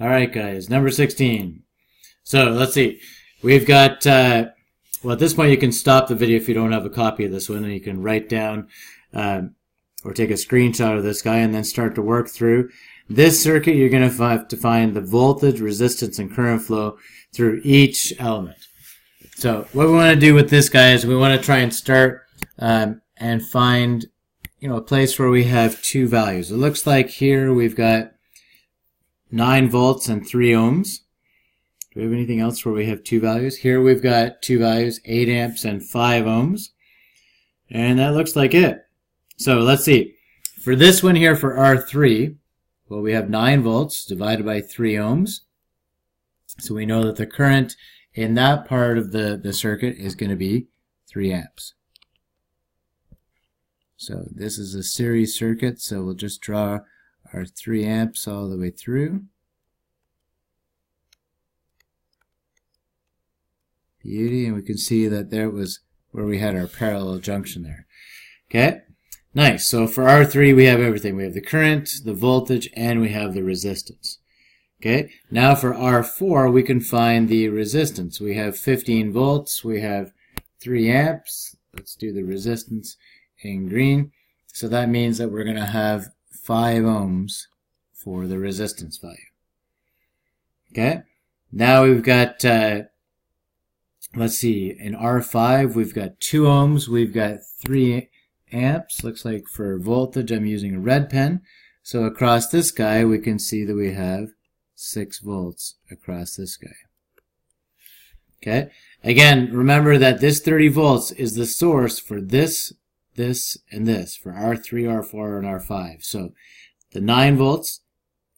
All right, guys, number 16. So let's see. We've got, well, at this point you can stop the video if you don't have a copy of this one, and you can write down or take a screenshot of this guy and then start to work through. This circuit, you're going to have to find the voltage, resistance, and current flow through each element. So what we want to do with this guy is we want to try and start and find, a place where we have two values. It looks like here we've got 9 volts and 3 ohms. Do we have anything else where we have two values? Here we've got two values, 8 amps and 5 ohms. And that looks like it. So let's see. For this one here, for R3, well, we have 9 volts divided by 3 ohms. So we know that the current in that part of the circuit is going to be 3 amps. So this is a series circuit, so we'll just draw our 3 amps all the way through. Beauty, and we can see that there was where we had our parallel junction there. Okay, nice. So for R3 we have everything. We have the current, the voltage, and we have the resistance. Okay, now for R4 we can find the resistance. We have 15 volts, we have 3 amps. Let's do the resistance in green. So that means that we're going to have 5 ohms for the resistance value. Okay, now we've got, let's see, in R5 we've got 2 ohms, we've got 3 amps. Looks like for voltage I'm using a red pen. So across this guy we can see that we have 6 volts across this guy. Okay, again, remember that this 30 volts is the source for this, and this, for R3, R4, and R5. So the 9 volts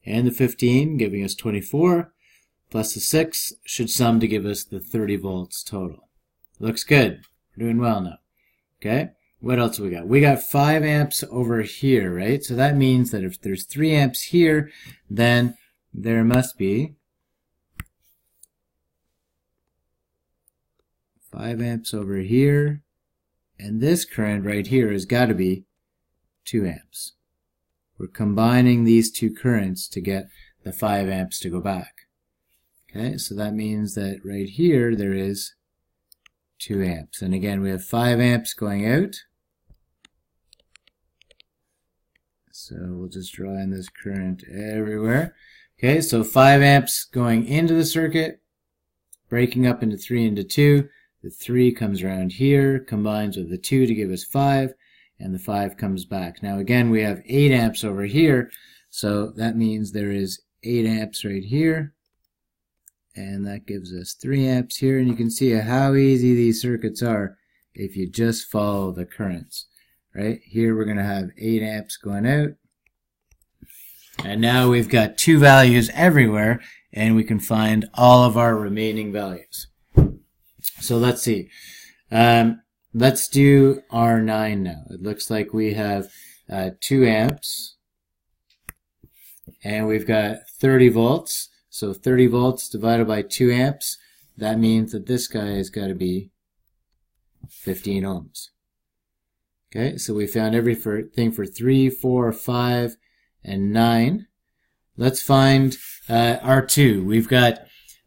and the 15 giving us 24, plus the 6 should sum to give us the 30 volts total. Looks good. We're doing well now. Okay, what else we got? We got 5 amps over here, right? So that means that if there's 3 amps here, then there must be 5 amps over here, and this current right here has got to be 2 amps. We're combining these two currents to get the 5 amps to go back. Okay, so that means that right here there is 2 amps. And again, we have 5 amps going out. So we'll just draw in this current everywhere. Okay, so 5 amps going into the circuit, breaking up into 3 into 2. The 3 comes around here, combines with the 2 to give us 5, and the 5 comes back. Now again, we have 8 amps over here, so that means there is 8 amps right here, and that gives us 3 amps here, and you can see how easy these circuits are if you just follow the currents. Right here we're going to have 8 amps going out, and now we've got 2 values everywhere, and we can find all of our remaining values. So let's see. Let's do R9 now. It looks like we have 2 amps, and we've got 30 volts. So 30 volts divided by 2 amps, that means that this guy has got to be 15 ohms. Okay, so we found everything for 3, 4, 5, and 9. Let's find R2. We've got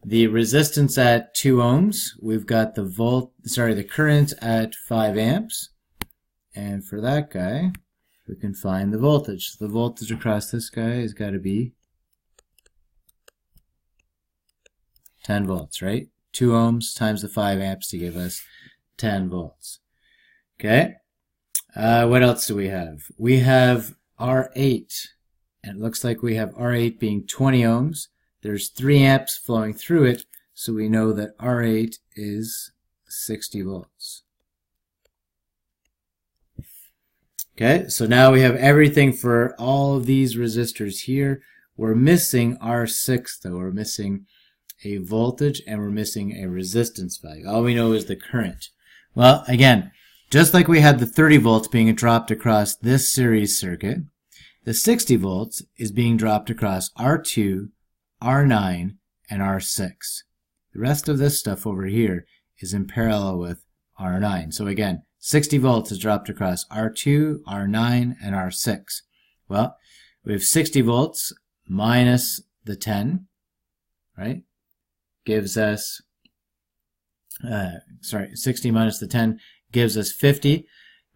the resistance at 2 ohms. We've got the current at 5 amps. And for that guy, we can find the voltage. So the voltage across this guy has got to be 10 volts, right? 2 ohms times the 5 amps to give us 10 volts. Okay? What else do we have? We have R8. And it looks like we have R8 being 20 ohms. There's 3 amps flowing through it, so we know that R8 is 60 volts. Okay, so now we have everything for all of these resistors here. We're missing R6 though. We're missing a voltage and we're missing a resistance value. All we know is the current. Well, again, just like we had the 30 volts being dropped across this series circuit, the 60 volts is being dropped across R2, R9, and R6. The rest of this stuff over here is in parallel with R9. So again, 60 volts is dropped across R2, R9, and R6. Well, we have 60 volts minus the 10. right? Gives us, 60 minus the 10 gives us 50,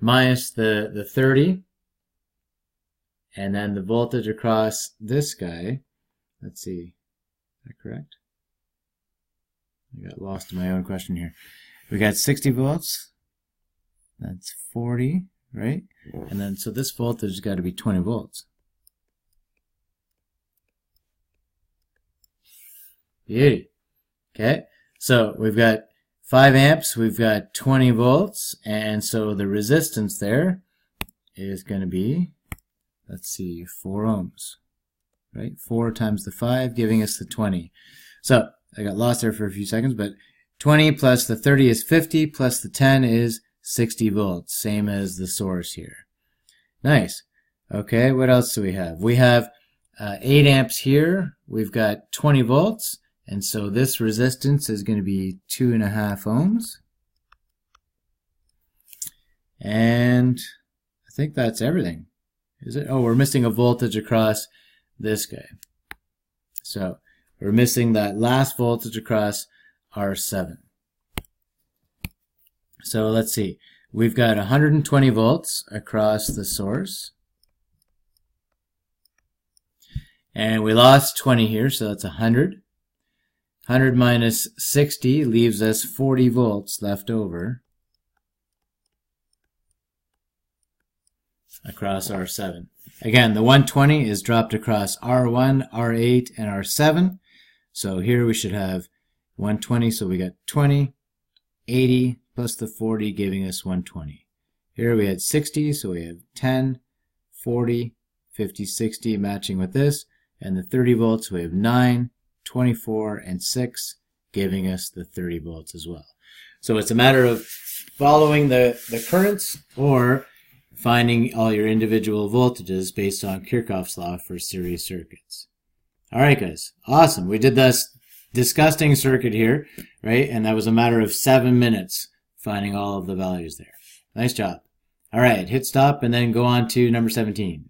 minus the 30, and then the voltage across this guy, let's see, is that correct? I got lost in my own question here. We got 60 volts, that's 40, right? And then, so this voltage has got to be 20 volts. Beauty. Okay, so we've got 5 amps, we've got 20 volts, and so the resistance there is going to be, let's see, 4 ohms, right? 4 times the 5 giving us the 20. So I got lost there for a few seconds, but 20 plus the 30 is 50, plus the 10 is 60 volts, same as the source here. Nice. Okay, what else do we have? We have 8 amps here, we've got 20 volts, and so this resistance is going to be 2.5 ohms. And I think that's everything. Is it? Oh, we're missing a voltage across this guy. So we're missing that last voltage across R7. So let's see. We've got 120 volts across the source. And we lost 20 here, so that's 100. 100 minus 60 leaves us 40 volts left over across R7. Again, the 120 is dropped across R1, R8, and R7. So here we should have 120, so we got 20, 80, plus the 40 giving us 120. Here we had 60, so we have 10, 40, 50, 60 matching with this, and the 30 volts, we have 9, 24, and 6 giving us the 30 volts as well. So it's a matter of following the currents or finding all your individual voltages based on Kirchhoff's law for series circuits. All right, guys. Awesome. We did this disgusting circuit here, right? And that was a matter of 7 minutes finding all of the values there. Nice job. All right, hit stop and then go on to number 17.